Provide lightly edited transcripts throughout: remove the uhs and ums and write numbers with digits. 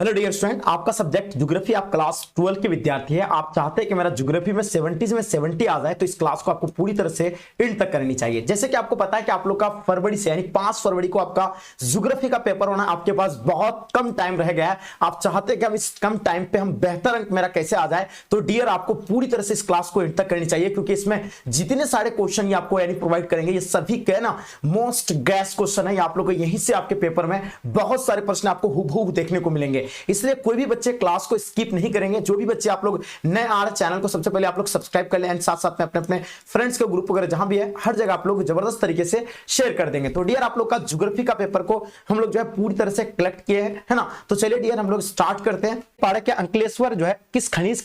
Hello dear student, आपका subject geography, आप class 12 के विद्यार्थी है। आप चाहते हैं कि मेरा ज्योग्राफी में 70 में 70 आ जाए, तो इस क्लास को आपको पूरी तरह से एंड तक करनी चाहिए। जैसे कि आपको पता है कि आप लोग का फरवरी से यानी 5 फरवरी को आपका ज्योग्राफी का पेपर होना, आपके पास बहुत कम टाइम रह गया है। आप चाहते हैं कि हम इस कम टाइम पे हम बेहतर अंक मेरा कैसे आ जाए, तो डियर आपको पूरी तरह से इस क्लास को एंड तक करनी चाहिए, क्योंकि इसमें जितने सारे क्वेश्चन ये आपको यानी प्रोवाइड करेंगे, ये सभी के ना मोस्ट गैस क्वेश्चन है। आप लोग को यहीं से आपके पेपर में बहुत सारे प्रश्न आपको हुबहू देखने को मिलेंगे। इसलिए कोई भी बच्चे क्लास को स्किप नहीं करेंगे। जो भी बच्चे आप लोग नए आ रहे, चैनल को सबसे पहले आप लोग सब्सक्राइब कर लें एंड साथ साथ में अपने अपने फ्रेंड्स के ग्रुप वगैरह जहां भी है, हर जगह आप लोग जबरदस्त तरीके से शेयर कर देंगे। तो डियर आप लोग का ज्योग्राफी का पेपर को हम लोग जो है पूरी तरह से कलेक्ट किए हैं, है ना। तो चलिए डियर हम लोग स्टार्ट करते हैं। पाड़े के अंकलेश्वर जो है किस खनिज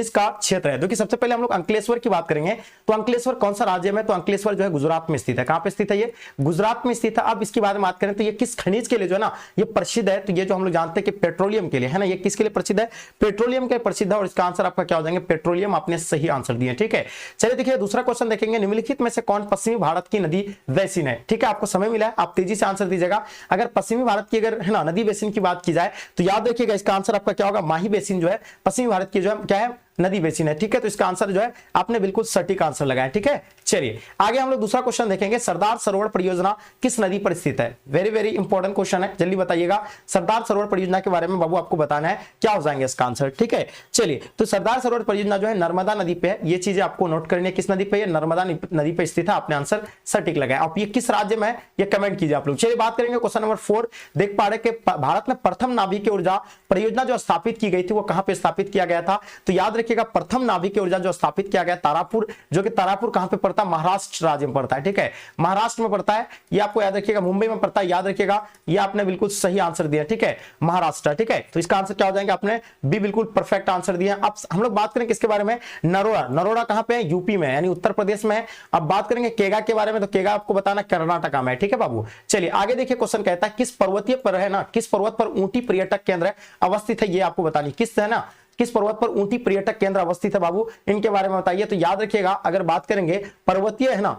का क्षेत्र है। देखिए सबसे पहले हम लोग अंकलेश्वर की बात करेंगे। तो अंकलेश्वर कौन सा राज्य में? तो अंकलेश्वर जो है गुजरात में स्थित है। कहां पे स्थित है? ये गुजरात में स्थित है। अब इसके बारे में बात करें तो ये किस खनिज के लिए जो है ना ये प्रसिद्ध है? तो ये जो हम लोग जानते हैं कि पेट्रोलियम के लिए, है ना। ये किसके लिए प्रसिद्ध है? पेट्रोलियम के लिए प्रसिद्ध है। और इसका आंसर आपका क्या हो जाएंगे? पेट्रोलियम। आपने सही आंसर दिया, ठीक है। चलिए देखिए दूसरा क्वेश्चन देखेंगे। निम्नलिखित में से कौन पश्चिमी भारत की नदी बेसिन है? ठीक है, आपको समय मिला है, आप तेजी से आंसर दीजिएगा। अगर पश्चिमी भारत की अगर है ना नदी बेसिन की बात की जाए तो याद रखिएगा इसका आंसर आपका क्या होगा? माही बेसिन जो है पश्चिमी भारत की जो है क्या है? नदी बेसिन है, ठीक है। तो इसका आंसर जो है आपने बिल्कुल सटीक आंसर लगाया, ठीक है। चलिए आगे हम लोग दूसरा क्वेश्चन देखेंगे। सरदार सरोवर परियोजना किस नदी पर स्थित है? वेरी वेरी इंपॉर्टेंट क्वेश्चन है, जल्दी बताइएगा। सरदार सरोवर परियोजना के बारे में बाबू आपको बताना है, क्या हो जाएंगे इसका आंसर, ठीक है। चलिए तो सरदार सरोवर परियोजना जो है नर्मदा नदी पे है। ये चीजें आपको नोट करनी है। किस नदी पे? नर्मदा नदी पे स्थित है। आपने आंसर सटीक लगाया। आप ये किस राज्य में है ये कमेंट कीजिए आप लोग। चलिए बात करेंगे क्वेश्चन नंबर 4। देख पा रहे कि भारत में प्रथम नाभिकीय ऊर्जा परियोजना जो स्थापित की गई थी वो कहां पे स्थापित किया गया था? तो याद रखिएगा प्रथम नाभिकीय ऊर्जा जो स्थापित किया गया तारापुर, जो कि तारापुर कहां पे पड़ता है? महाराष्ट्र राज्य में पड़ता है, ठीक है। महाराष्ट्र में पड़ता है। ये आपको याद रखिएगा मुंबई में पड़ता है, याद रखिएगा। ये आपने बिल्कुल सही आंसर दिया, ठीक है, महाराष्ट्र, ठीक है। तो इसका आंसर क्या हो जाएगा? आपने भी बिल्कुल परफेक्ट आंसर दिया। अब हम लोग बात करें किसके बारे में? नरोड़ा। नरोड़ा कहां पे है? यूपी में, यानी उत्तर प्रदेश में है। अब बात करेंगे केगा के बारे में। तो केगा आपको बताना कर्नाटका में है, ठीक है बाबू। चलिए आगे देखिए क्वेश्चन कहता है किस पर्वतीय पर है ना किस पर्वत पर ऊंटी पर्यटक केंद्र अवस्थित है? ये आपको बतानी किस है ना किस पर्वत पर ऊंटी पर्यटक केंद्र अवस्थित है बाबू, इनके बारे में बताइए। तो याद रखिएगा अगर बात करेंगे पर्वतीय है ना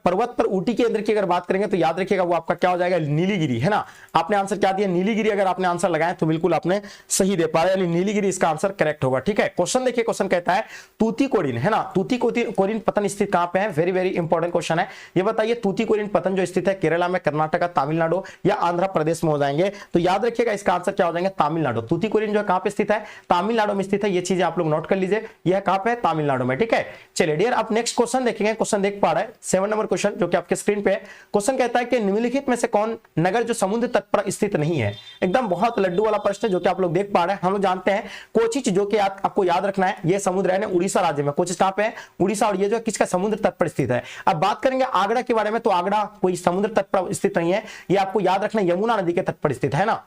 पर्वत पर ऊंटी केंद्र की अगर बात करेंगे तो याद रखिएगा वो आपका क्या हो जाएगा? नीलगिरी, है ना। आपने आंसर क्या दिया? नीलगिरी। अगर आपने आंसर लगाया तो बिल्कुल आपने सही दे पा रहे, यानी नीलगिरी इसका आंसर करेक्ट होगा, ठीक है। क्वेश्चन देखिए, क्वेश्चन कहता है तूतीकोरिन, है ना। तूतीकोरिन पतन स्थित कहां पे है? वेरी वेरी इंपॉर्टेंट क्वेश्चन है। ये बताइए तूतीकोरिन पतन जो स्थित है केरला में, कर्नाटका, तमिलनाडु या आंध्र प्रदेश में हो जाएंगे? तो याद रखिएगा इसका आंसर क्या हो जाएंगे? तमिलनाडु। तूतीकोरिन जो कहां पे स्थित है? तमिलनाडु में स्थित है। ये चीजें आप लोग नोट कर लीजिए। यह कहां पे है? तमिलनाडु में, ठीक है। चलिए डियर आप नेक्स्ट क्वेश्चन देखेंगे। क्वेश्चन देख पा रहे हैं 7 नंबर क्वेश्चन जो कि आपके स्क्रीन पे है। क्वेश्चन कहता है कि निम्नलिखित में से कौन नगर जो समुद्र तट पर स्थित नहीं है? एकदम बहुत लड्डू वाला प्रश्न है जो कि आप लोग देख पा रहे हैं। हम लोग जानते हैं कोचिच जो कि आपको याद रखना है, यह समुद्र है ना उड़ीसा राज्य में। कोचिच कहां पे है? उड़ीसा। और ये जो किसका समुद्र तट पर स्थित है? अब बात करेंगे आगरा के बारे में। तो आगरा कोई समुद्र तट पर स्थित नहीं है, ये आपको याद रखना यमुना नदी के तट पर स्थित है ना,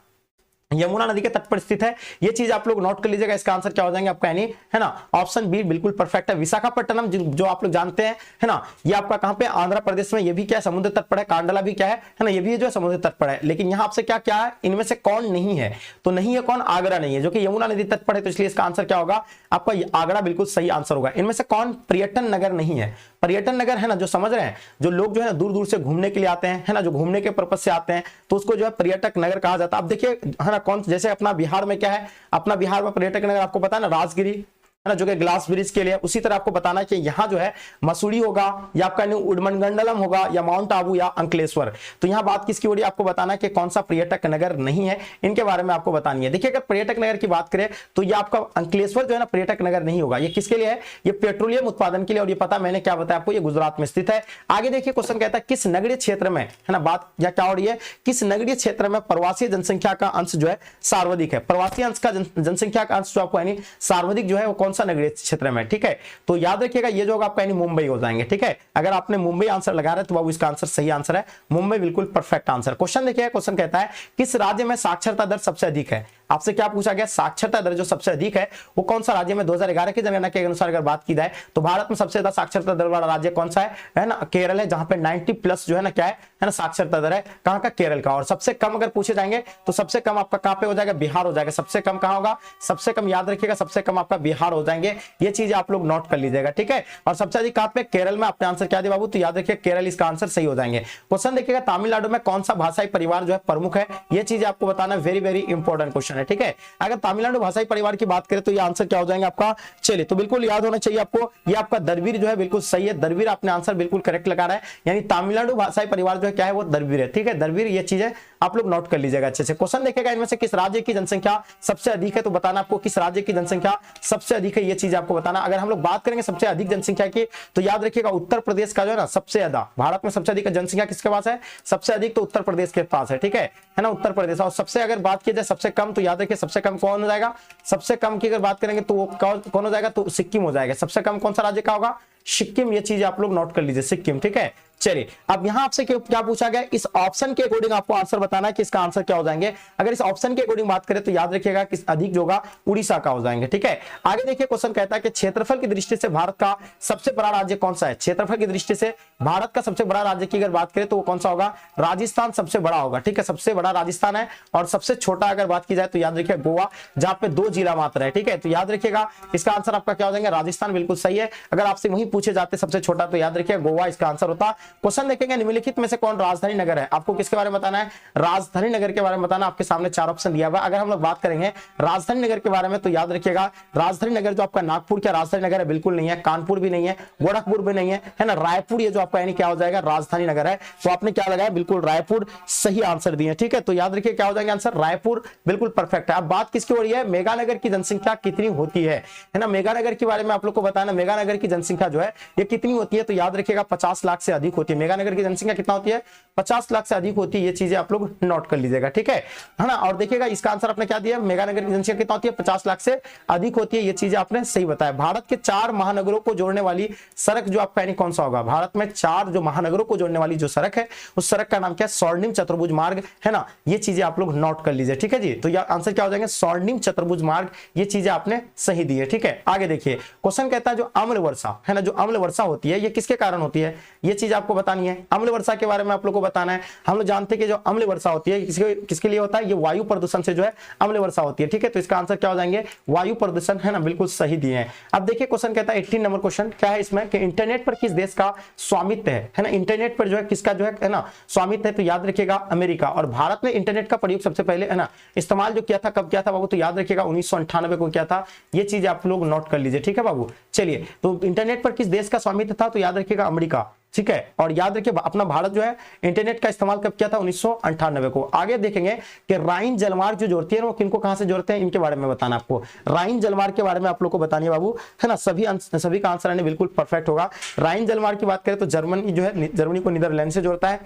यमुना नदी के तट पर स्थित है। ये चीज आप लोग नोट कर लीजिएगा। इसका आंसर क्या हो जाएंगे आपका, यानी है ना ऑप्शन बी बिल्कुल परफेक्ट है। विशाखापट्टनम जो आप लोग जानते हैं, है ना, ये आपका कहां पे? आंध्र प्रदेश में। ये भी क्या है? समुद्र तट पर है। कांडला भी क्या है ना, ये भी जो है समुद्र तट पर है। लेकिन यहां आपसे क्या क्या है? इनमें से कौन नहीं है? तो नहीं है कौन? आगरा नहीं है, जो कि यमुना नदी तट पर है। तो इसलिए इसका आंसर क्या होगा आपका? आगरा बिल्कुल सही आंसर होगा। इनमें से कौन पर्यटन नगर नहीं है? पर्यटन नगर है ना, जो समझ रहे हैं, जो लोग जो है दूर दूर से घूमने के लिए आते हैं, है ना, जो घूमने के पर्पज से आते हैं, तो उसको जो है पर्यटक नगर कहा जाता है। अब देखिए है ना कौन, जैसे अपना बिहार में क्या है? अपना बिहार में पर्यटक नगर आपको पता है ना, राजगिरी, है ना, जो कि ग्लास ब्रिज के लिए। उसी तरह आपको बताना है कि यहाँ जो है मसूरी होगा या आपका उडमनगंडलम होगा या माउंट आबू या अंकलेश्वर। तो यहाँ बात किसकी हो रही है? आपको बताना है कि कौन सा पर्यटक नगर नहीं है, इनके बारे में आपको बतानी है। देखिए अगर पर्यटक नगर की बात करें तो ये आपका अंकलेश्वर जो है ना पर्यटक नगर नहीं होगा। ये किसके लिए है? ये पेट्रोलियम उत्पादन के लिए। और ये पता मैंने क्या बताया आपको, ये गुजरात में स्थित है। आगे देखिए क्वेश्चन कहता है किस नगरीय क्षेत्र में, है ना, बात या क्या हो रही है? किस नगरीय क्षेत्र में प्रवासी जनसंख्या का अंश जो है सर्वाधिक है? प्रवासी अंश का जनसंख्या का अंश जो आपको यानी सर्वाधिक जो है वो कौन सा नगरीय क्षेत्र में, ठीक है। तो याद रखिएगा ये जो होगा आपका यानी मुंबई हो जाएंगे, ठीक है। अगर आपने मुंबई आंसर लगा रहे तो बाबू इसका आंसर सही आंसर है मुंबई, बिल्कुल परफेक्ट आंसर। क्वेश्चन देखिए, क्वेश्चन कहता है किस राज्य में साक्षरता दर सबसे अधिक है? आपसे क्या पूछा गया? साक्षरता दर जो सबसे अधिक है वो कौन सा राज्य में? 2011 की जनगणना के अनुसार अगर बात की जाए तो भारत में सबसे ज्यादा साक्षरता दर वाला राज्य कौन सा है ना? केरल है, जहां पे 90+ जो है ना क्या है ना साक्षरता दर है। कहां का? केरल का। और सबसे कम अगर पूछे जाएंगे तो सबसे कम आपका कहां पे हो जाएगा? बिहार हो जाएगा। सबसे कम कहां होगा? सबसे कम याद रखिएगा सबसे कम आपका बिहार हो जाएंगे। ये चीज आप लोग नोट कर लीजिएगा, ठीक है। और सबसे अधिक कहां पे? केरल में। आपने आंसर क्या दिया बाबू? तो याद रखिए केरल इसका आंसर सही हो जाएंगे। क्वेश्चन देखिएगा तमिलनाडु में कौन सा भाषाई परिवार जो है प्रमुख है? ये चीज आपको बताना वेरी वेरी इंपॉर्टेंट क्वेश्चन है। है, ठीक है। अगर तमिलनाडु भाषाई परिवार की बात करें तो ये आंसर क्या हो जाएगा आपका, चलिए तो बिल्कुल याद होना चाहिए आपको, ये आपका दरवीर जो है बिल्कुल सही है, दरवीर आपने आंसर बिल्कुल करेक्ट लगा रहा है, यानी तमिलनाडु भाषाई परिवार जो है क्या है वो दरवीर है, ठीक है, दरवीर, ये चीजें आप लोग नोट कर लीजिएगा अच्छे से। क्वेश्चन देखेगा इनमें से किस राज्य की जनसंख्या सबसे अधिक है, तो बताना आपको किस राज्य की जनसंख्या सबसे अधिक है, ये चीज आपको बताना। अगर हम लोग बात करेंगे सबसे अधिक जनसंख्या की तो याद रखिएगा उत्तर प्रदेश का जो है ना सबसे ज्यादा, भारत में सबसे अधिक जनसंख्या किसके पास है, सबसे अधिक तो उत्तर प्रदेश के पास है, ठीक है ना, उत्तर प्रदेश। और सबसे अगर बात की जाए सबसे कम, तो याद रखिए सबसे कम कौन हो जाएगा, सबसे कम की अगर बात करेंगे तो वो कौन हो जाएगा, तो सिक्किम हो जाएगा। सबसे कम कौन सा राज्य का होगा, सिक्किम, ये चीज आप लोग नोट कर लीजिए, सिक्किम, ठीक है। चलिए अब यहां आपसे क्या पूछा गया, इस ऑप्शन के अकॉर्डिंग आपको आंसर बताना है कि इसका आंसर क्या हो जाएंगे। अगर इस ऑप्शन के अकॉर्डिंग बात करें तो याद रखिएगा कि अधिक जो होगा उड़ीसा का हो जाएंगे, ठीक है। आगे देखिए क्वेश्चन कहता है कि क्षेत्रफल की दृष्टि से भारत का सबसे बड़ा राज्य कौन सा है, क्षेत्रफल की दृष्टि से भारत का सबसे बड़ा राज्य की अगर बात करें तो वो कौन सा होगा, राजस्थान सबसे बड़ा होगा, ठीक है, सबसे बड़ा राजस्थान है। और सबसे छोटा अगर बात की जाए तो याद रखिए गोवा, जहां पे 2 जिला मात्र है, ठीक है। तो याद रखिएगा इसका आंसर आपका क्या हो जाएगा, राजस्थान, बिल्कुल सही है। अगर आपसे वही पूछे जाते सबसे छोटा तो याद रखिए गोवा इसका आंसर होता। क्वेश्चन देखेंगे निम्नलिखित में से कौन राजधानी नगर है, आपको किसके बारे में बताना है, राजधानी नगर के बारे में बताना। आपके सामने 4 ऑप्शन दिया हुआ है। अगर हम लोग बात करेंगे राजधानी नगर के बारे में तो याद रखिएगा राजधानी नगर जो आपका नागपुर क्या राजधानी नगर है, बिल्कुल नहीं है, कानपुर भी नहीं है, गोरखपुर भी नहीं है ना, रायपुर ये जो आपका यानी क्या हो जाएगा, राजधानी नगर है। तो आपने क्या लगाया, बिल्कुल रायपुर सही आंसर दिए, ठीक है। तो याद रखिए क्या हो जाएगा आंसर, रायपुर, बिल्कुल परफेक्ट है। अब बात किसकी हो रही है, मेगानगर की जनसंख्या कितनी होती है ना, मेगानगर के बारे में आप लोग को बताना, मेगानगर की जनसंख्या जो है ये कितनी होती है, तो याद रखिएगा 50 लाख से अधिक होती है। मेगानगर की जनसंख्या कितना होती है, 50 लाख से अधिक होती है, ये चीजें आप लोग नोट कर लीजिएगा, ठीक है ना। और देखिएगा इसका आंसर आपने क्या दिया, मेगानगर की जनसंख्या कितना होती है, 50 लाख से अधिक होती है, ये चीजें आपने सही बताया। भारत के 4 महानगरों को जोड़ने वाली सड़क जो आपका यानी कौन सा होगा, भारत में 4 जो महानगरों को जोड़ने वाली जो सड़क है उस सड़क का नाम क्या है, स्वर्णिम चतुर्भुज मार्ग, है ना, ये चीजें आप लोग नोट कर लीजिए, ठीक है जी। तो यह आंसर क्या हो जाएंगे, स्वर्णिम चतुर्भुज मार्ग, ये चीजें आपने सही दी है, ठीक है। आगे देखिए क्वेश्चन कहता है जो अम्ल वर्षा है ना, जो अम्ल वर्षा होती है ये किसके कारण होती है, ये चीज आपको बतानी है। अम्ल वर्षा के बारे में आप लोग को बताना है। हम लोग जानते हैं कि जो अम्ल वर्षा होती है किसके लिए होता है, ये वायु प्रदूषण से जो है अम्ल वर्षा होती है, ठीक है। तो इसका आंसर क्या हो जाएंगे, वायु प्रदूषण, है ना, बिल्कुल सही दिए हैं। अब देखिए क्वेश्चन कहता है 18 नंबर क्वेश्चन क्या है इसमें कि इंटरनेट पर किस देश का स्वामित्व है ना, इंटरनेट पर जो है किसका जो है ना स्वामित्व है, तो याद रखिएगा अमेरिका। और भारत ने इंटरनेट का प्रयोग सबसे पहले है ना इस्तेमाल जो किया था, कब किया था बाबू, तो याद रखिएगा 1998 को किया था, ये चीज आप लोग नोट कर लीजिए, ठीक है बाबू। चलिए तो इंटरनेट पर किस देश का स्वामित्व था, तो याद रखिएगा अमेरिका, ठीक है। और याद रखिए अपना भारत जो है इंटरनेट का इस्तेमाल कब किया था, 1998 को। आगे देखेंगे कि राइन जलमार्ग जो जोड़ती है वो किनको कहां से जोड़ते हैं, इनके बारे में बताना आपको। राइन जलमार्ग के बारे में आप लोग को बतानी है बाबू, है ना, सभी का आंसर आने बिल्कुल परफेक्ट होगा। राइन जलमार्ग की बात करें तो जर्मनी जो है, जर्मनी को नीदरलैंड से जोड़ता है,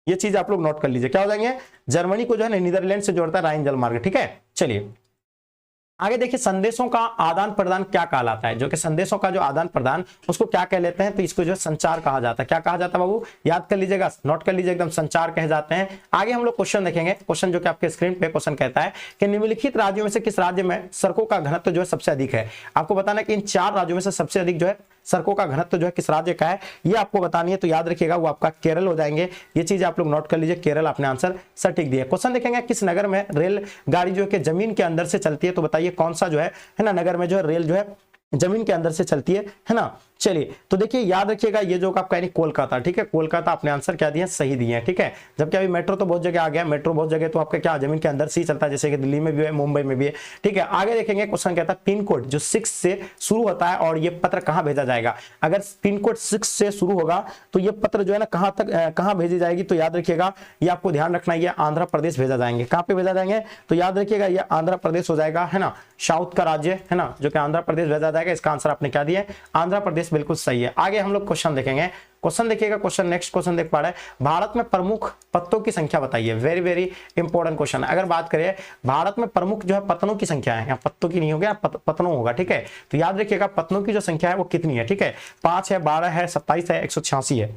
ये चीज आप लोग नोट कर लीजिए, क्या हो जाएंगे, जर्मनी को जो है नीदरलैंड से जोड़ता है राइन जलमार्ग, ठीक है। चलिए आगे देखिए संदेशों का आदान प्रदान क्या कहलाता है, जो कि संदेशों का जो आदान प्रदान उसको क्या कह लेते हैं, तो इसको जो है संचार कहा जाता है। क्या कहा जाता है बाबू, याद कर लीजिएगा, नोट कर लीजिए एकदम, संचार कहे जाते हैं। आगे हम लोग क्वेश्चन देखेंगे, क्वेश्चन जो कि आपके स्क्रीन पे क्वेश्चन कहता है कि निम्नलिखित राज्यों में से किस राज्य में सड़कों का घनत्व जो है सबसे अधिक है। आपको बताना है कि इन 4 राज्यों में से सबसे अधिक जो है सड़कों का घनत्व जो है किस राज्य का है, ये आपको बतानी है। तो याद रखिएगा वो आपका केरल हो जाएंगे, ये चीज आप लोग नोट कर लीजिए, केरल आपने आंसर सटीक दिया। क्वेश्चन देखेंगे किस नगर में रेल गाड़ी जो है जमीन के अंदर से चलती है, तो बताइए कौन सा जो है ना नगर में जो है रेल जो है जमीन के अंदर से चलती है ना। चलिए तो देखिए याद रखिएगा ये जो आपका यानी कोलकाता, ठीक है, कोलकाता आपने आंसर क्या दिया, सही दिए हैं, ठीक है। जबकि अभी मेट्रो तो बहुत जगह आ गया, मेट्रो बहुत जगह तो आपका क्या जमीन के अंदर से ही चलता है, जैसे कि दिल्ली में भी है, मुंबई में भी है, ठीक है। आगे देखेंगे क्वेश्चन कहता है पिन कोड जो 6 से शुरू होता है और ये पत्र कहां भेजा जाएगा। अगर पिन कोड 6 से शुरू होगा तो ये पत्र जो है ना कहां भेजी जाएगी, तो याद रखिएगा ये आपको ध्यान रखना, ये आंध्र प्रदेश भेजा जाएंगे। कहां पे भेजा जाएंगे, तो याद रखिएगा ये आंध्र प्रदेश हो जाएगा, है ना, साउथ का राज्य है ना, जो कि आंध्र प्रदेश भेजा जाएगा। इसका आंसर आपने क्या दिया, आंध्र प्रदेश, बिल्कुल सही है। आगे हम लोग क्वेश्चन देखेंगे, क्वेश्चन देखिएगा, क्वेश्चन नेक्स्ट क्वेश्चन देख पा रहे हैं, भारत में प्रमुख पत्तों की संख्या बताइए। Very very important question. अगर बात करें भारत में प्रमुख जो है पत्तों की संख्या है, यहाँ पत्तों की नहीं होगा, पत्तों होगा, ठीक है। तो याद रखिएगा पत्तों की जो संख्या है वो कितनी है, ठीक है, 5 है, 12 है, 27 है, 186 है।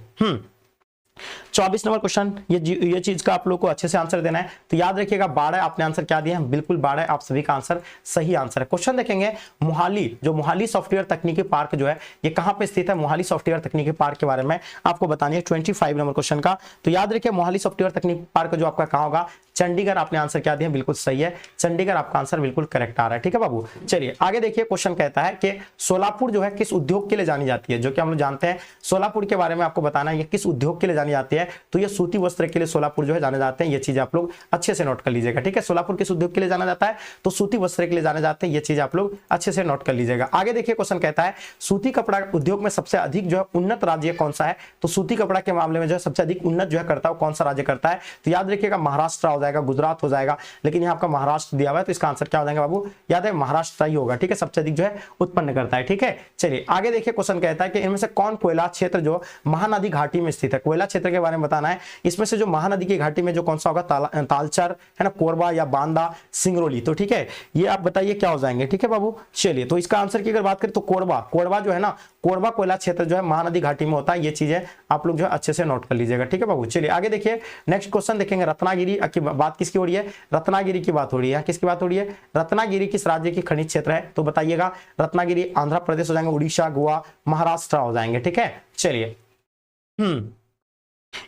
24 नंबर क्वेश्चन, ये चीज का आप लोग को अच्छे से आंसर देना है। तो याद रखिएगा 12 आपने आंसर क्या दिया है, बिल्कुल 12 आप सभी का आंसर सही आंसर है। क्वेश्चन देखेंगे मोहाली, जो मोहाली सॉफ्टवेयर तकनीकी पार्क जो है ये कहां पे स्थित है, मोहाली सॉफ्टवेयर तकनीकी पार्क के बारे में आपको बतानी है 25 नंबर क्वेश्चन का। तो याद रखिए मोहाली सॉफ्टवेयर तकनीकी पार्क जो आपका कहां होगा, चंडीगढ़ आपने आंसर क्या दिया, बिल्कुल सही है, चंडीगढ़ आपका आंसर बिल्कुल करेक्ट आ रहा है। ठीक है बाबू, चलिए आगे देखिए क्वेश्चन कहता है कि सोलापुर जो है किस उद्योग के लिए जानी जाती है, जो कि हम लोग जानते हैं सोलापुर के बारे में आपको बताना है, ये किस उद्योग के लिए जानी जाती है, तो ये सूती वस्त्र के लिए सोलापुर जो है जाने जाते हैं, ये चीज आप लोग अच्छे से नोट कर लीजिएगा। ठीक है, सोलापुर किस उद्योग के लिए जाना जाता है, तो सूती वस्त्र के लिए जाने जाते हैं, ये चीज आप लोग अच्छे से नोट कर लीजिएगा। आगे देखिए क्वेश्चन कहता है सूती कपड़ा उद्योग में सबसे अधिक जो है उन्नत राज्य कौन सा है, तो सूती कपड़ा के मामले में जो है सबसे अधिक उन्नत जो है करता है कौन सा राज्य करता है, तो याद रखिएगा महाराष्ट्र हो जाएगा, गुजरात हो जाएगा, लेकिन यहाँ आपका महाराष्ट्र दिया हुआ है, तो इसका आंसर क्या हो जाएगा बाबू, याद है महाराष्ट्र ही होगा। ठीक है, सबसे अधिक जो है उत्पन्न करता है। ठीक है, चलिए आगे देखिए क्वेश्चन कहता है कि इनमें से कौन कोयला क्षेत्र जो महानदी घाटी में स्थित है, कोयला क्षेत्र के बारे में बताना है, इसमें से जो महानदी की घाटी में जो कौन सा होगा, तालचर है ना, कोरबा या बांदा, सिंगरौली, तो ठीक है ये आप बताइए क्या हो जाएंगे। ठीक है बाबू, चलिए तो इसका आंसर की अगर बात करें तो कोरबा, कोरबा जो है ना, कोरबा कोयला क्षेत्र जो है महानदी घाटी में होता है, ये चीजें आप लोग जो है अच्छे से नोट कर लीजिएगा। ठीक है बाबू, चलिए आगे देखिए नेक्स्ट क्वेश्चन देखेंगे, रत्नागिरी की बात किसकी हो रही है, रत्नागिरी की बात हो रही है, किसकी बात हो रही है, रत्नागिरी किस राज्य की खनिज क्षेत्र है, तो बताइएगा रत्नागिरी आंध्र प्रदेश हो जाएंगे, उड़ीसा, गोवा, महाराष्ट्र हो जाएंगे। ठीक है, चलिए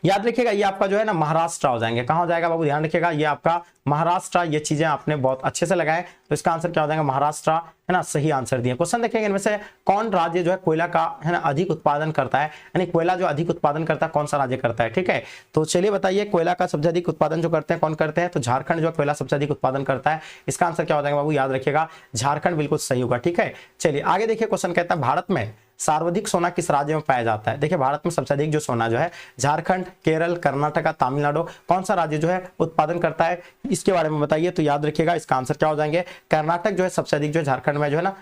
याद रखिएगा ये आपका जो है ना महाराष्ट्र हो जाएंगे, कहां हो जाएगा बाबू, ध्यान रखिएगा ये आपका महाराष्ट्र, ये चीजें आपने बहुत अच्छे से लगाए, तो इसका आंसर क्या हो जाएगा, महाराष्ट्र है ना, सही आंसर दिए। क्वेश्चन देखेंगे इनमें से कौन राज्य जो है कोयला का है ना अधिक उत्पादन करता है, यानी कोयला जो अधिक उत्पादन करता है कौन सा राज्य करता है। ठीक है, तो चलिए बताइए कोयला का सबसे अधिक उत्पादन जो करते हैं कौन करते हैं, तो झारखंड जो कोयला सबसे अधिक उत्पादन करता है, इसका आंसर क्या हो जाएगा बाबू, याद रखिएगा झारखंड बिल्कुल सही होगा। ठीक है, चलिए आगे देखिए क्वेश्चन कहता है भारत में सर्वाधिक सोना किस राज्य में पाया जाता है, देखिए भारत में सबसे अधिक जो सोना जो है झारखंड, केरल, कर्नाटक, तमिलनाडु, कौन सा राज्य जो है उत्पादन करता है, इसके बारे में बताइए, तो याद रखिएगा इसका आंसर क्या हो जाएंगे, कर्नाटक जो है सबसे अधिक जो है झारखंड में जो है ना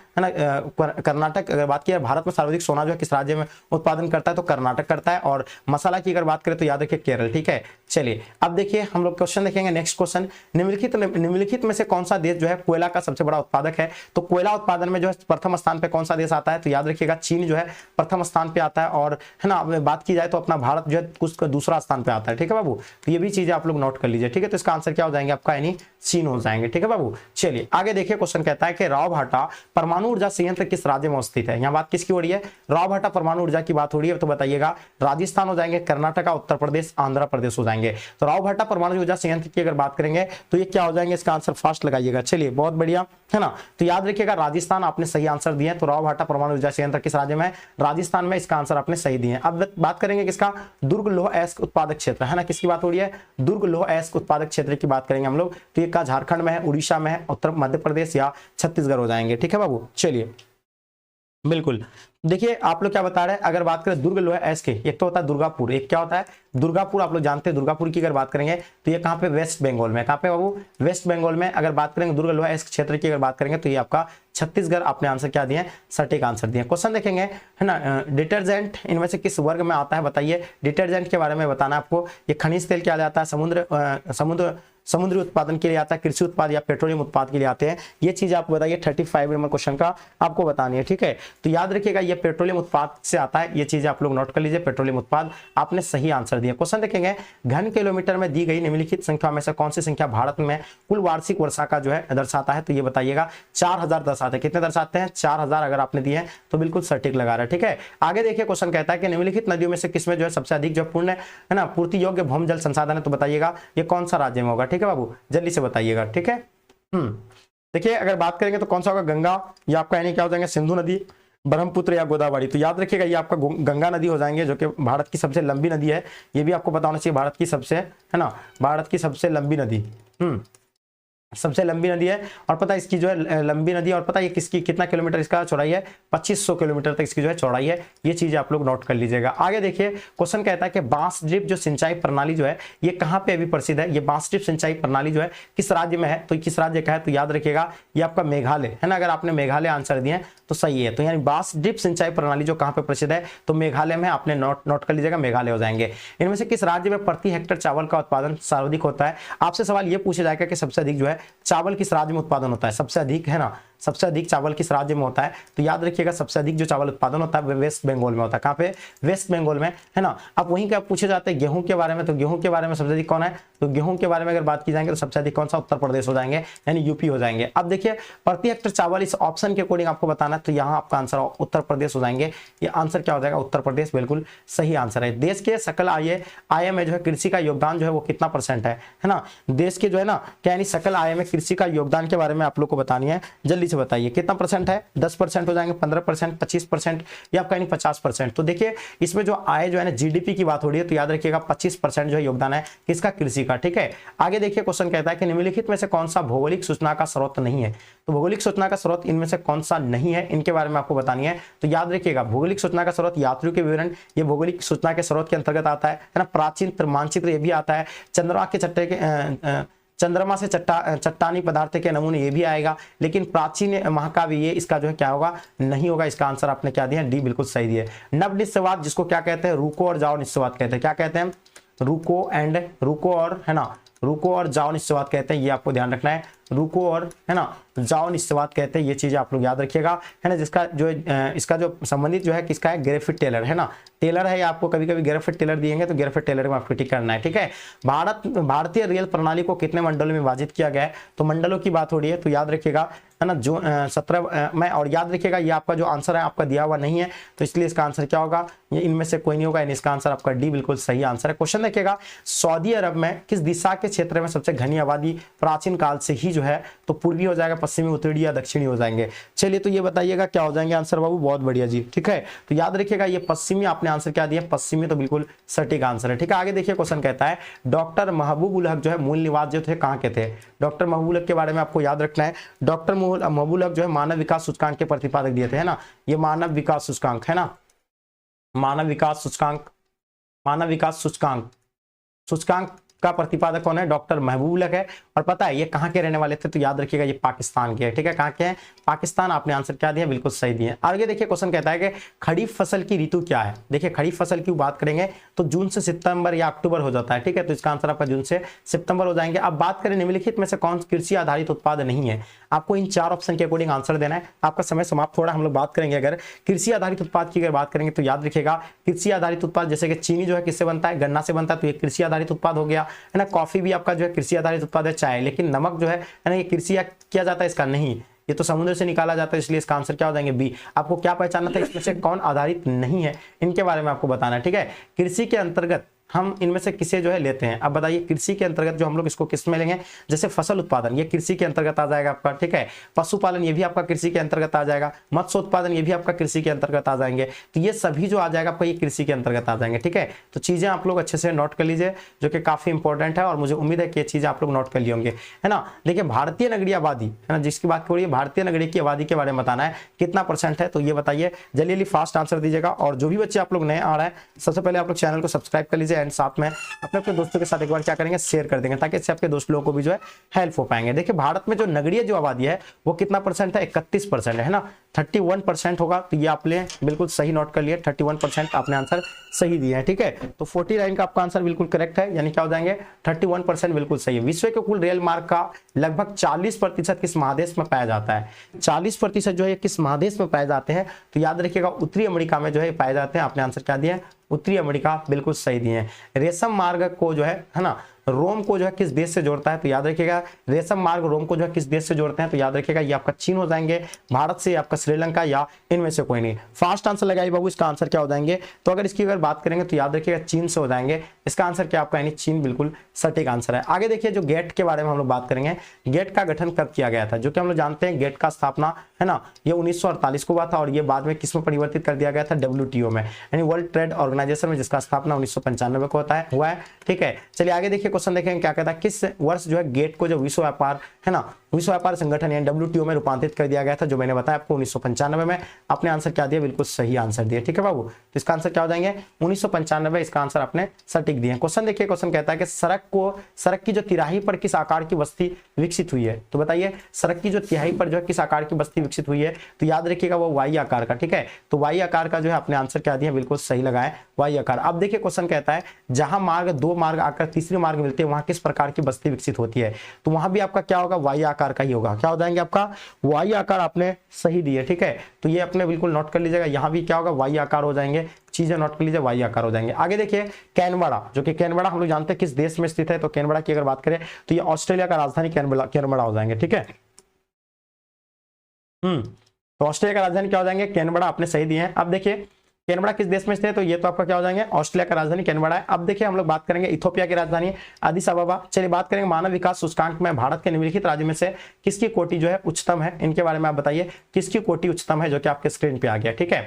कर्नाटक। अगर बात की भारत में सर्वाधिक सोना जो है किस राज्य में उत्पादन करता है, तो कर्नाटक करता है, और मसाला की अगर बात करें तो याद रखिए केरल। ठीक है, चलिए अब देखिए हम लोग क्वेश्चन देखेंगे नेक्स्ट क्वेश्चन, निम्नलिखित में से कौन सा देश जो है कोयला का सबसे बड़ा उत्पादक है, तो कोयला उत्पादन में जो है प्रथम स्थान पे कौन सा देश आता है, तो याद रखिएगा चीन जो है प्रथम स्थान पे आता है, और है ना बात की जाए तो अपना भारत जो है उसका दूसरा स्थान पे आता है। ठीक है बाबू, तो ये भी चीजें आप लोग नोट कर लीजिए। ठीक है, तो इसका आंसर क्या हो जाएंगे आपका, यानी चीन हो जाएंगे। ठीक है बाबू, चलिए आगे देखिए क्वेश्चन कहता है कि रावभाटा परमाणु ऊर्जा संयंत्र किस राज्य में स्थित है, यहाँ बात किसकी हो रही है, रावभाटा परमाणु ऊर्जा की बात हो रही है, तो बताइएगा राजस्थान हो जाएंगे, कर्नाटक, उत्तर प्रदेश, आंध्र प्रदेश हो जाएंगे। तो रावभाटा परमाणु ऊर्जा संयंत्र की अगर बात करेंगे तो ये क्या हो जाएंगे, इसका आंसर फास्ट लगाइएगा। चलिए बहुत बढ़िया है ना, तो याद रखिएगा राजस्थान आपने सही आंसर दिए, तो रावभाटा परमाणु ऊर्जा संयंत्र किस राज्य में, राजस्थान में, इसका आंसर आपने सही दिए। अब बात करेंगे किसका, दुर्ग लौह अयस्क उत्पादक क्षेत्र है ना, किसकी बात हो रही है, दुर्ग लौह अयस्क उत्पादक क्षेत्र की बात करेंगे हम लोग, तो ये का झारखंड में है, उड़ीसा में है, उत्तर मध्य प्रदेश या छत्तीसगढ़ हो जाएंगे। ठीक है बाबू, चलिए बिल्कुल देखिए आप लोग क्या बता रहे हैं, अगर बात करें दुर्ग लोह अयस्क, एक तो होता है दुर्गापुर, एक क्या होता है दुर्गापुर, आप लोग जानते हैं दुर्गापुर की अगर बात करेंगे तो ये कहां पे, वेस्ट बंगाल में, कहां पे बाबू, वेस्ट बंगाल में। अगर बात करेंगे दुर्ग लोह अयस्क क्षेत्र की अगर बात करेंगे तो ये आपका छत्तीसगढ़, आपने आंसर क्या दिए, सटीक आंसर दिए। क्वेश्चन देखेंगे है ना, डिटर्जेंट इनमें से किस वर्ग में आता है, बताइए डिटर्जेंट के बारे में बताना आपको, ये खनिज तेल क्या जाता है, समुद्री उत्पादन के लिए आता है, कृषि उत्पाद या पेट्रोलियम उत्पाद के लिए आते हैं, ये चीज आपको बताइए 35 नंबर क्वेश्चन का आपको बतानी है। ठीक है, तो याद रखिएगा ये पेट्रोलियम उत्पाद से आता है, ये चीज आप लोग नोट कर लीजिए, पेट्रोलियम उत्पाद, आपने सही आंसर दिया। क्वेश्चन देखेंगे घन किलोमीटर में दी गई निम्नलिखित संख्या में से कौन सी संख्या भारत में कुल वार्षिक वर्षा का जो है दर्शाता है, तो ये बताइएगा 4000 दर्शाते हैं, कितने दर्शाते हैं 4000, अगर आपने दिए हैं तो बिल्कुल सटीक लगा रहा है। ठीक है, आगे देखिए क्वेश्चन कहता है कि निम्नलिखित नदियों में से किसमें जो है सबसे अधिक जो पूर्ण है ना पूर्ति योग्य भौम जल संसाधन है, तो बताइएगा ये कौन सा राज्य में होगा। ठीक है बाबू, जल्दी से बताइएगा। ठीक है, देखिए अगर बात करेंगे तो कौन सा होगा, गंगा, या आपका यानी क्या हो जाएंगे सिंधु नदी, ब्रह्मपुत्र या गोदावरी, तो याद रखिएगा ये आपका गंगा नदी हो जाएंगे, जो कि भारत की सबसे लंबी नदी है, ये भी आपको पता होना चाहिए, भारत की सबसे है ना, भारत की सबसे लंबी नदी, सबसे लंबी नदी है, और पता है इसकी जो है लंबी नदी, और पता है किसकी कितना किलोमीटर इसका चौड़ाई है, 2500 किलोमीटर तक इसकी जो है चौड़ाई है, ये चीज आप लोग नोट कर लीजिएगा। आगे देखिए क्वेश्चन कहता है कि बांस ड्रिप जो सिंचाई प्रणाली जो है ये कहाँ पे अभी प्रसिद्ध है, ये बांस ड्रिप सिंचाई प्रणाली जो है किस राज्य में है, तो किस राज्य का है, तो याद रखिएगा ये आपका मेघालय है ना, अगर आपने मेघालय आंसर दिए तो सही है, तो यानी बांस ड्रिप सिंचाई प्रणाली जो कहाँ पे प्रसिद्ध है, तो मेघालय में, आपने नोट कर लीजिएगा मेघालय हो जाएंगे। इनमें से किस राज्य में प्रति हेक्टेयर चावल का उत्पादन सर्वाधिक होता है, आपसे सवाल ये पूछा जाएगा कि सबसे अधिक जो है है चावल किस राज्य में उत्पादन होता है सबसे अधिक, है ना, सबसे अधिक चावल किस राज्य में होता है? तो याद रखिएगा सबसे अधिक जो चावल उत्पादन होता है वो वेस्ट बंगाल में होता है। कहाँ पे? वेस्ट बंगाल में, है ना। अब वहीं का पूछे जाते हैं गेहूं के बारे में, तो गेहूं के बारे में सबसे अधिक कौन है? तो गेहूं के बारे में अगर बात की जाएंगे तो सबसे अधिक कौन सा? उत्तर प्रदेश हो जाएंगे, यानी यूपी हो जाएंगे। अब देखिए प्रति हेक्टेयर चावल, इस ऑप्शन के अकॉर्डिंग आपको बताना है, तो यहाँ आपका आंसर उत्तर प्रदेश हो जाएंगे। ये आंसर क्या हो जाएगा? उत्तर प्रदेश बिल्कुल सही आंसर है। देश के सकल आय में जो है कृषि का योगदान जो है वो कितना परसेंट है ना? देश के जो है ना क्या यानी सकल आय में कृषि का योगदान के बारे में आप लोग को बतानी है, जल्दी से बताइए कितना परसेंट है? 10% हो जाएंगे, 15%, 25% या आपका यानी 50%। तो देखिए इसमें जो आय जो है ना जीडीपी की बात हो रही है, तो याद रखिएगा 25% जो है योगदान है किसका? कृषि का, ठीक है। आगे देखिए क्वेश्चन कहता है कि निम्नलिखित में से कौन सा भौगोलिक सूचना का स्रोत नहीं है? तो भौगोलिक सूचना का स्रोत इनमें से कौन सा नहीं है, इनके बारे में आपको बतानी है। तो याद रखिएगा भौगोलिक सूचना का स्रोत यात्रियों के विवरण, ये भौगोलिक सूचना के स्रोत के अंतर्गत आता है ना। प्राचीन मानचित्र ये भी आता है। चंद्रमा के चट्टे के चंद्रमा से चट्टानी पदार्थ के नमूने ये भी आएगा, लेकिन प्राचीन महाकाव्य ये इसका जो है क्या होगा? नहीं होगा। इसका आंसर आपने क्या दिया? डी बिल्कुल सही दिया। नवनिश्चयवाद जिसको क्या कहते हैं? रुको और जाओ निश्चयवाद कहते हैं। क्या कहते हैं? रुको और, है ना, रुको और जाओ निश्चयवाद कहते हैं, ये आपको ध्यान रखना है। रुको और, है ना, जाओ निश्चयवाद कहते हैं, ये चीजें आप लोग याद रखिएगा, है ना। जिसका जो इसका जो संबंधित जो है किसका है? ग्रिफिथ टेलर, है ना, टेलर है। आपको कभी कभी ग्रिफिथ टेलर दिएंगे तो ग्रिफिथ टेलर को आपको टिक करना है, ठीक है। भारतीय रेल प्रणाली को कितने मंडलों में विभाजित किया गया है? तो मंडलों की बात हो रही है, तो याद रखिएगा, है ना, जो 17 में, और याद रखिएगा ये आपका जो आंसर है आपका दिया हुआ नहीं है, तो इसलिए इसका आंसर क्या होगा? ये इनमें से कोई नहीं होगा, यानी इसका आंसर आपका डी बिल्कुल सही आंसर है। क्वेश्चन देखिएगा सऊदी अरब में किस दिशा के क्षेत्र में सबसे घनी आबादी प्राचीन काल से ही जो है? तो पूर्वी हो जाएगा, पश्चिमी, उत्तरी या दक्षिणी हो जाएंगे। चलिए तो ये बताइएगा क्या हो जाएंगे आंसर बाबू? बहुत बढ़िया जी, ठीक है। तो याद रखिएगा ये पश्चिमी आपने आंसर क्या दिया? पश्चिमी, तो बिल्कुल सटीक आंसर है, ठीक है। आगे देखिए क्वेश्चन कहता है डॉक्टर महबूब उल हक जो है मूल निवास जो थे कहाँ के थे? डॉक्टर महबूब उल हक के बारे में आपको याद रखना है। डॉक्टर महबूब उल हक जो है मानव विकास सूचकांक के प्रतिपादक दिए थे, है ना। ये मानव विकास सूचकांक, है ना, मानव विकास सूचकांक का प्रतिपादक कौन है? डॉक्टर महबूब उल हक है। और पता है ये कहाँ के रहने वाले थे? तो याद रखिएगा ये पाकिस्तान के है, ठीक है। कहाँ के हैं? पाकिस्तान। आपने आंसर क्या दिया? बिल्कुल सही दिए। आगे देखिए क्वेश्चन कहता है कि खरीफ फसल की ऋतु क्या है? देखिए खरीफ फसल की बात करेंगे तो जून से सितंबर या अक्टूबर हो जाता है, ठीक है। तो इसका आंसर आपका जून से सितंबर हो जाएंगे। अब बात करें निम्नलिखित में से कौन कृषि आधारित उत्पाद नहीं है? आपको इन 4 ऑप्शन के अकॉर्डिंग आंसर देना है। आपका समय समाप्त, थोड़ा हम लोग बात करेंगे। अगर कृषि आधारित उत्पाद की अगर बात करेंगे तो याद रखिएगा कृषि आधारित उत्पाद जैसे कि चीनी जो है किससे बनता है? गन्ना से बनता है, तो ये कृषि आधारित उत्पाद हो गया, है ना। कॉफी भी आपका जो है कृषि आधारित उत्पाद है, चाय। लेकिन नमक जो है ना, ये कृषि किया जाता है, इसका नहीं, ये तो समुद्र से निकाला जाता है, इसलिए इसका आंसर क्या हो जाएंगे? बी। आपको क्या पहचानना था? इसमें से कौन आधारित नहीं है, इनके बारे में आपको बताना है, ठीक है। कृषि के अंतर्गत हम इनमें से किसे जो है लेते हैं? अब बताइए कृषि के अंतर्गत जो हम लोग इसको किस में लेंगे? जैसे फसल उत्पादन ये कृषि के अंतर्गत आ जाएगा आपका, ठीक है। पशुपालन ये भी आपका कृषि के अंतर्गत आ जाएगा। मत्स्य उत्पादन ये भी आपका कृषि के अंतर्गत आ जाएंगे। तो ये सभी जो आ जाएगा आपका ये कृषि के अंतर्गत आ जाएंगे, ठीक है। तो चीजें आप लोग अच्छे से नोट कर लीजिए, जो कि काफी इंपॉर्टेंट है, और मुझे उम्मीद है कि ये चीजें आप लोग नोट कर लिए होंगे, है ना। देखिए भारतीय नगरीय आबादी, है ना, जिसकी बात हो रही है भारतीय नगरीय की आबादी के बारे में बताना है कितना परसेंट है? तो ये बताइए, जल्दी फास्ट आंसर दीजिएगा। और जो भी बच्चे आप लोग नए आ रहे हैं, सबसे पहले आप लोग चैनल को सब्सक्राइब कर लीजिए, एंड साथ में अपने दोस्तों के साथ एक बार क्या करेंगे? शेयर कर देंगे, ताकि इससे आपके दोस्त लोगों को भी जो है हेल्प हो पाएंगे। देखिए भारत में जो नगरीय जो आबादी है वो कितना परसेंट है? 31% है ना। 31% होगा, तो ये आपने बिल्कुल सही नोट कर लिया। 31% आपने आंसर सही दिया है, ठीक है। तो 49 का आपका आंसर बिल्कुल करेक्ट है, यानी क्या हो जाएंगे? 31% बिल्कुल सही है। विश्व के कुल रेल मार्ग का लगभग 40% किस महादेश में पाया जाता है? 40% जो है किस महादेश में पाए जाते हैं? तो याद रखिएगा उत्तरी अमेरिका में जो है पाए जाते हैं। आपने आंसर क्या दिया? उत्तरी अमेरिका, बिल्कुल सही दिए हैं। रेशम मार्ग को जो है ना, रोम को जो है किस देश से जोड़ता है? तो याद रखिएगा रेशम मार्ग रोम को जो है किस देश से जोड़ते हैं? तो याद रखिएगा ये आपका चीन हो जाएंगे, भारत से आपका श्रीलंका, या इनमें से कोई नहीं। फास्ट आंसर लगाइए बाबू, इसका आंसर क्या हो जाएंगे? तो अगर इसकी अगर बात करेंगे तो याद रखिएगा चीन से हो जाएंगे। इसका आंसर क्या आपका? यानी चीन बिल्कुल सटीक आंसर है। आगे देखिए जो गेट के बारे में हम लोग बात करेंगे, गेट का गठन कब किया गया था? जो कि हम लोग जानते हैं गेट का स्थापना, है ना, ये 1948 को हुआ था, और ये बाद में किस में परिवर्तित कर दिया गया था? WTO में, यानी वर्ल्ड ट्रेड ऑर्गेनाइजेशन में, जिसका स्थापना 1995 को हुआ है, ठीक है। चलिए आगे देखिए क्वेश्चन देखेंगे क्या कहता है। किस वर्ष जो है गेट को जो विश्व व्यापार, है ना, विश्व व्यापार संगठन यानी WTO में रूपांतरित कर दिया गया था? जो मैंने बताया आपको 1995 में। आपने आंसर क्या दिया? बिल्कुल सही आंसर दिया, ठीक है बाबू। तो इसका आंसर क्या हो जाएंगे? 1995, इसका आंसर आपने सटीक दिया। क्वेश्चन देखिए, क्वेश्चन कहता है कि सड़क की जो तिराही पर किस आकार की बस्ती विकसित हुई है? तो बताइए सड़क की जो तिहाई पर जो है किस आकार की बस्ती विकसित हुई है? तो याद रखिएगा वो वाई आकार का, ठीक है। तो वाई आकार का जो है आपने आंसर क्या दिया? बिल्कुल सही लगाए, वाई आकार। अब देखिए क्वेश्चन कहता है जहां मार्ग 2 मार्ग आकर तीसरी मार्ग मिलती है, वहां किस प्रकार की बस्ती विकसित होती है, तो वहां भी आपका क्या होगा, वाई आकार का ही होगा। क्या हो जाएंगे आपका, वाई आकार आपने सही दिए, ठीक है, तो ये अपने बिल्कुल नोट कर लीजिएगा, यहाँ भी क्या होगा, वाई आकार हो जाएंगे, चीजें नोट कर लीजिए, वाई आकार हो जाएंगे। आगे देखिए कैनबरा, जो कि कैनबरा हम लोग जानते हैं किस देश में स्थित है, तो कैनबरा की अगर बात करें तो ये ऑस्ट्रेलिया का राजधानी कैनबरा हो जाएंगे, ठीक है। तो ऑस्ट्रेलिया का राजधानी क्या हो जाएंगे, कैनबरा, आपने सही दिए हैं। अब देखिए कैनबरा किस देश में स्थित है, तो ये तो आपका क्या हो जाएंगे, ऑस्ट्रेलिया का राजधानी कैनबरा है। अब देखिए हम लोग बात करेंगे इथोपिया की राजधानी अदिस अबाबा। चलिए बात करेंगे मानव विकास सूचकांक में भारत के निम्नलिखित राज्य में से किसकी कोटि जो है उच्चतम है, इनके बारे में आप बताइए किसकी कोटि उच्चतम है, जो कि आपके स्क्रीन पे आ गया, ठीक है।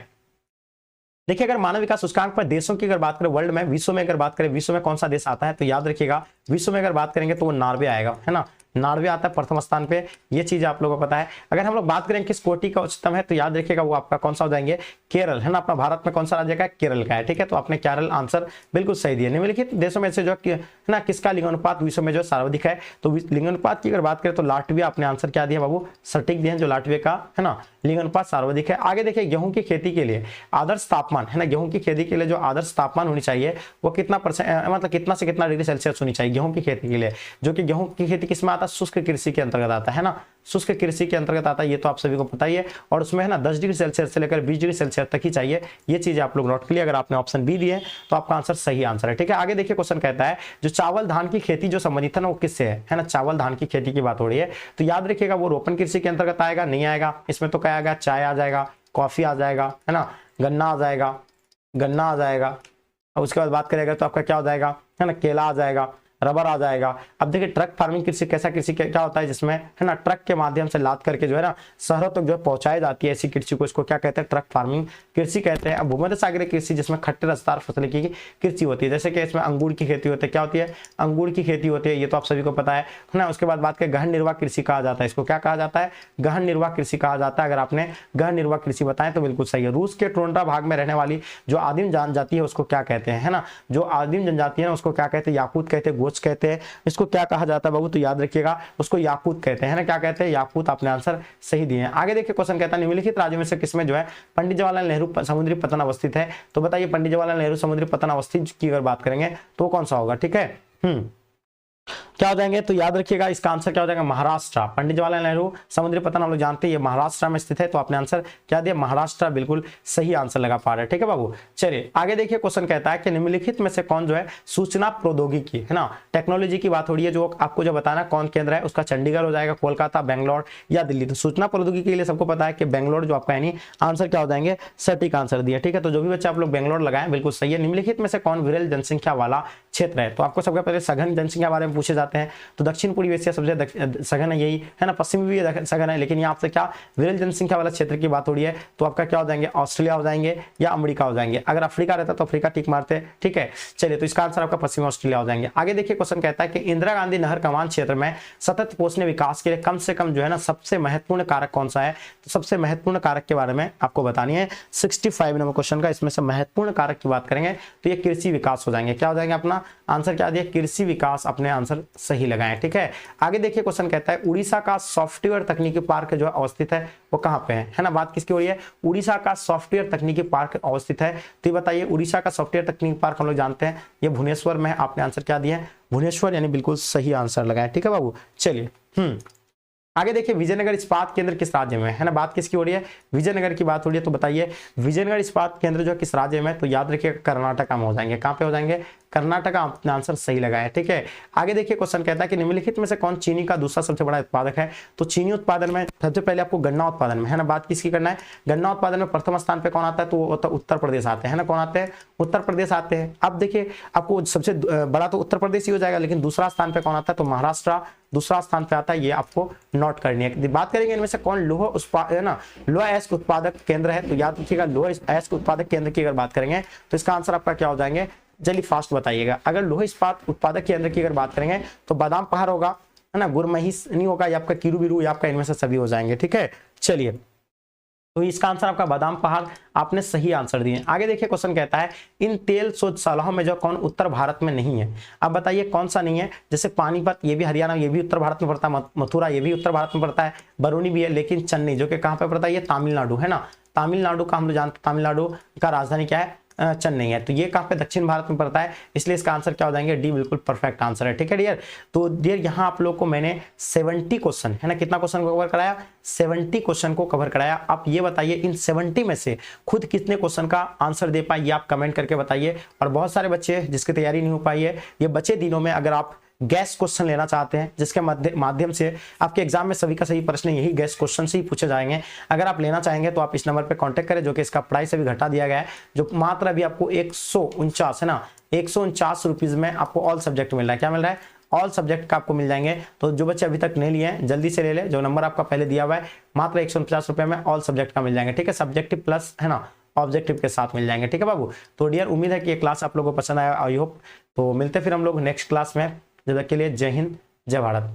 देखिए अगर मानव विकास सूचकांक पर देशों की अगर बात करें वर्ल्ड में, विश्व में अगर बात करें, विश्व में कौन सा देश आता है, तो याद रखिएगा विश्व में अगर बात करेंगे तो वो नॉर्वे आएगा, है ना, नॉर्वे आता है प्रथम स्थान पे, ये चीज आप लोगों को पता है। अगर हम लोग बात करें किस कोटि का उच्चतम है, तो याद रखिएगा वो आपका कौन सा हो जाएंगे, केरल, है ना, अपना भारत में कौन सा राज्य का है, केरल का है, ठीक है, तो आपने केरल आंसर बिल्कुल सही दिया। निम्नलिखित देशों में से जो है ना किसका लिंगानुपात विश्व में जो सर्वाधिक है, तो लिंगानुपात की अगर बात करें तो लाटविया, आपने आंसर क्या दिया बाबू, सटीक दिए, जो लाटविया का है ना लिंगानुपात सर्वाधिक है। आगे देखिए गेहूं की खेती के लिए आदर्श तापमान, है ना, गेहूं की खेती के लिए जो आदर्श तापमान होनी चाहिए वो कितना मतलब कितना से कितना डिग्री सेल्सियस होनी चाहिए गेहूं की खेती के लिए, जो कि गेहूं की खेती किसमें आता है, शुष्क कृषि के अंतर्गत आता है ना, शुष्क कृषि के अंतर्गत आता है, ये तो आप सभी को पता ही है। और उसमें है ना 10 डिग्री सेल्सियस से लेकर 20 डिग्री सेल्सियस तक ही चाहिए, ये चीजें आप लोग नोट कर लिए। अगर आपने ऑप्शन बी दिए तो आपका आंसर सही आंसर है, ठीक है। आगे देखिए क्वेश्चन कहता है जो चावल धान की खेती जो संबंधित है ना वो किससे है ना, चावल धान की खेती की बात हो रही है, तो याद रखिएगा वो रोपण कृषि के अंतर्गत आएगा, नहीं आएगा, इसमें तो क्या आएगा, चाय आ जाएगा, कॉफी आ जाएगा, है ना, गन्ना आ जाएगा, गन्ना आ जाएगा, और उसके बाद बात करेगा तो आपका क्या हो जाएगा, है ना, केला आ जाएगा, रबर आ जाएगा। अब देखिए ट्रक फार्मिंग कृषि कैसा कृषि क्या होता है, जिसमें है ना ट्रक के माध्यम से लाद करके जो है ना शहरों तक जो है पहुंचाई जाती है, ऐसी कृषि को इसको क्या कहते हैं, ट्रक फार्मिंग कृषि कहते हैं। अब भूमध्य सागरीय कृषि जिसमें खट्टे रसदार फसल की कृषि होती है, जैसे कि इसमें अंगूर की खेती होती है, क्या होती है, अंगूर की खेती होती है, ये तो आप सभी को पता है ना। उसके बाद बात करें गहन निर्वाह कृषि कहा जाता है, इसको क्या कहा जाता है, गहन निर्वाह कृषि कहा जाता है। अगर आपने गहन निर्वाह कृषि बताएं तो बिल्कुल सही है। रूस के टोंड्रा भाग में रहने वाली जो आदिम जनजाति है उसको क्या कहते हैं, है ना, जो आदिम जनजाति है उसको क्या कहते हैं, याकूत कहते हैं, गोच कहते हैं, इसको क्या कहा जाता है बाबू, तो याद रखिएगा उसको याकूत कहते हैं ना, क्या कहते हैं, याकूत, आपने आंसर सही दिए हैं। आगे देखिए क्वेश्चन कहता है निम्नलिखित राज्यों में से किसमें जो है पंडित जवाहरलाल नेहरू समुद्री पतन अवस्थित है, तो बताइए पंडित जवाहरलाल नेहरू समुद्री पतन अवस्थित की अगर बात करेंगे तो कौन सा होगा, ठीक है। क्या हो जाएंगे, तो याद रखिएगा इसका आंसर क्या हो जाएगा, महाराष्ट्र। पंडित जवाहरलाल नेहरू समुद्री पतन हम लोग जानते हैं ये महाराष्ट्र में स्थित है, तो आपने आंसर क्या दिया, महाराष्ट्र, बिल्कुल सही आंसर लगा पा रहे हैं, ठीक है बाबू। चलिए आगे देखिए क्वेश्चन कहता है कि निम्नलिखित में से कौन जो है सूचना प्रौद्योगिकी, है ना, टेक्नोलॉजी की बात हो रही है, जो आपको जो बताना कौन केंद्र है उसका चंडीगढ़ हो जाएगा, कोलकाता, बेंगलोर या दिल्ली। तो सूचना प्रौद्योगिकी के लिए सबको पता है कि बेंगलोर जो आपका यानी आंसर क्या हो जाएंगे, सटीक आंसर दिया, ठीक है। तो जो भी बच्चे आप लोग बेंगलोर लगाएं बिल्कुल सही है। निम्नलिखित में से कौन विरल जनसंख्या वाला क्षेत्र है, तो आपको सबसे पहले सघन जनसंख्या बारे में पूछे जाते हैं, तो दक्षिण पूर्वी एशिया सबसे सघन है, यही है ना, पश्चिमी भी सघन है, लेकिन यहाँ आपसे क्या विरल जनसंख्या वाला क्षेत्र की बात हो रही है, तो आपका क्या हो जाएंगे, ऑस्ट्रेलिया हो जाएंगे या अमेरिका हो जाएंगे। अगर अफ्रीका रहता तो अफ्रीका टिक मारते, ठीक है। चलिए तो इसका आंसर आपका पश्चिमी ऑस्ट्रेलिया हो जाएंगे। आगे देखिए क्वेश्चन कहता है कि इंदिरा गांधी नहर कमान क्षेत्र में सतत पोषण विकास के लिए कम से कम जो है ना सबसे महत्वपूर्ण कारक कौन सा है, तो सबसे महत्वपूर्ण कारक के बारे में आपको बतानी है 65 नंबर क्वेश्चन का। इसमें से महत्वपूर्ण कारक की बात करेंगे तो ये कृषि विकास हो जाएंगे, क्या हो जाएंगे, अपना आंसर क्या दिया, कृषि विकास, अपने आंसर सही लगाएं, ठीक है। आगे देखिए क्वेश्चन कहता है उड़ीसा का सॉफ्टवेयर तकनीकी पार्क जो अवस्थित है वो कहां पे है ना, बात किसकी हो रही है, उड़ीसा का सॉफ्टवेयर तकनीकी पार्क अवस्थित है। तो ये बताइए उड़ीसा का सॉफ्टवेयर तकनीकी पार्क हम लोग जानते हैं ये भुवनेश्वर में है, आपने आंसर क्या दिया है, भुवनेश्वर, यानी बिल्कुल सही आंसर लगाए, ठीक है बाबू। चलिए आगे देखिए विजयनगर इस्पात केंद्र किस राज्य में है ना, बात किसकी हो रही है, विजयनगर की बात हो रही है। तो बताइए विजयनगर इस्पात केंद्र जो किस राज्य में, तो याद रखिए कर्नाटक में हो जाएंगे, कहां पे हो जाएंगे, कर्नाटक, आपने आंसर सही लगाया, ठीक है। आगे देखिए क्वेश्चन कहता है कि निम्नलिखित में से कौन चीनी का दूसरा सबसे बड़ा उत्पादक है, तो चीनी उत्पादन में सबसे पहले आपको गन्ना उत्पादन में है ना, बात किसकी करना है, गन्ना उत्पादन में प्रथम स्थान पे कौन आता है, तो उत्तर प्रदेश आते हैं ना, कौन आते हैं, उत्तर प्रदेश आते हैं। अब देखिए आपको सबसे बड़ा तो उत्तर प्रदेश ही हो जाएगा, लेकिन दूसरा स्थान पे कौन आता है, तो महाराष्ट्र दूसरा स्थान पे आता है, ये आपको नोट करनी है। बात करेंगे इनमें से कौन लोह अयस्क उत्पादक केंद्र है, तो याद रखिएगा लोह अयस्क उत्पादक केंद्र की अगर बात करेंगे तो इसका आंसर आपका क्या हो जाएंगे, जल्दी फास्ट बताइएगा। अगर लोह इस्पात उत्पादक केंद्र की अगर बात करेंगे तो बादाम पहाड़ होगा, है ना, गुरमहीस नहीं होगा, या आपका कीरू बीरू, या आपका इनमें से सभी हो जाएंगे, ठीक है। चलिए तो इसका आंसर आपका बादाम पहाड़, आपने सही आंसर दिए। आगे देखिए क्वेश्चन कहता है इन तेल शोधशालाओं में जो कौन उत्तर भारत में नहीं है, अब बताइए कौन सा नहीं है, जैसे पानीपत ये भी हरियाणा, ये भी उत्तर भारत में पड़ता है, मथुरा ये भी उत्तर भारत में पड़ता है, बरौनी भी है, लेकिन चेन्नई जो कि कहां पे पड़ता है, ये तमिलनाडु है ना, तमिलनाडु का हम लोग जानते हैं, तमिलनाडु का राजधानी क्या है, चेन्नई है। तो ये कहाँ पे दक्षिण भारत में पड़ता है, इसलिए इसका आंसर क्या हो जाएंगे, डी बिल्कुल परफेक्ट आंसर है। ठीक है डियर, तो डियर यहाँ आप लोग को मैंने 70 क्वेश्चन है ना, कितना क्वेश्चन को कवर कराया, 70 क्वेश्चन को कवर कराया। आप ये बताइए इन 70 में से खुद कितने क्वेश्चन का आंसर दे पाए, ये आप कमेंट करके बताइए। और बहुत सारे बच्चे जिसकी तैयारी नहीं हो पाई है, ये बचे दिनों में अगर आप गैस क्वेश्चन लेना चाहते हैं, जिसके माध्यम से आपके एग्जाम में सभी का सही प्रश्न यही गैस क्वेश्चन से ही पूछे जाएंगे, अगर आप लेना चाहेंगे तो आप इस नंबर पे कांटेक्ट करें, जो कि इसका प्राइस अभी घटा दिया गया है, जो मात्र अभी आपको 149 है ना, 149 रुपीज में आपको ऑल सब्जेक्ट मिल रहा है। क्या मिल रहा है, ऑल सब्जेक्ट का आपको मिल जाएंगे। तो जो बच्चे अभी तक नहीं लिए हैं जल्दी से ले ले, जो नंबर आपका पहले दिया हुआ है, मात्र 150 रुपए में ऑल सब्जेक्ट का मिल जाएंगे। ठीक है, सब्जेक्टिव प्लस है ना ऑब्जेक्टिव के साथ मिल जाएंगे। ठीक है बाबू, तो डियर उम्मीद है कि ये क्लास आप लोगों को पसंद आया, आई होप। तो मिलते फिर हम लोग नेक्स्ट क्लास में, जब तक के लिए जय हिंद जय भारत।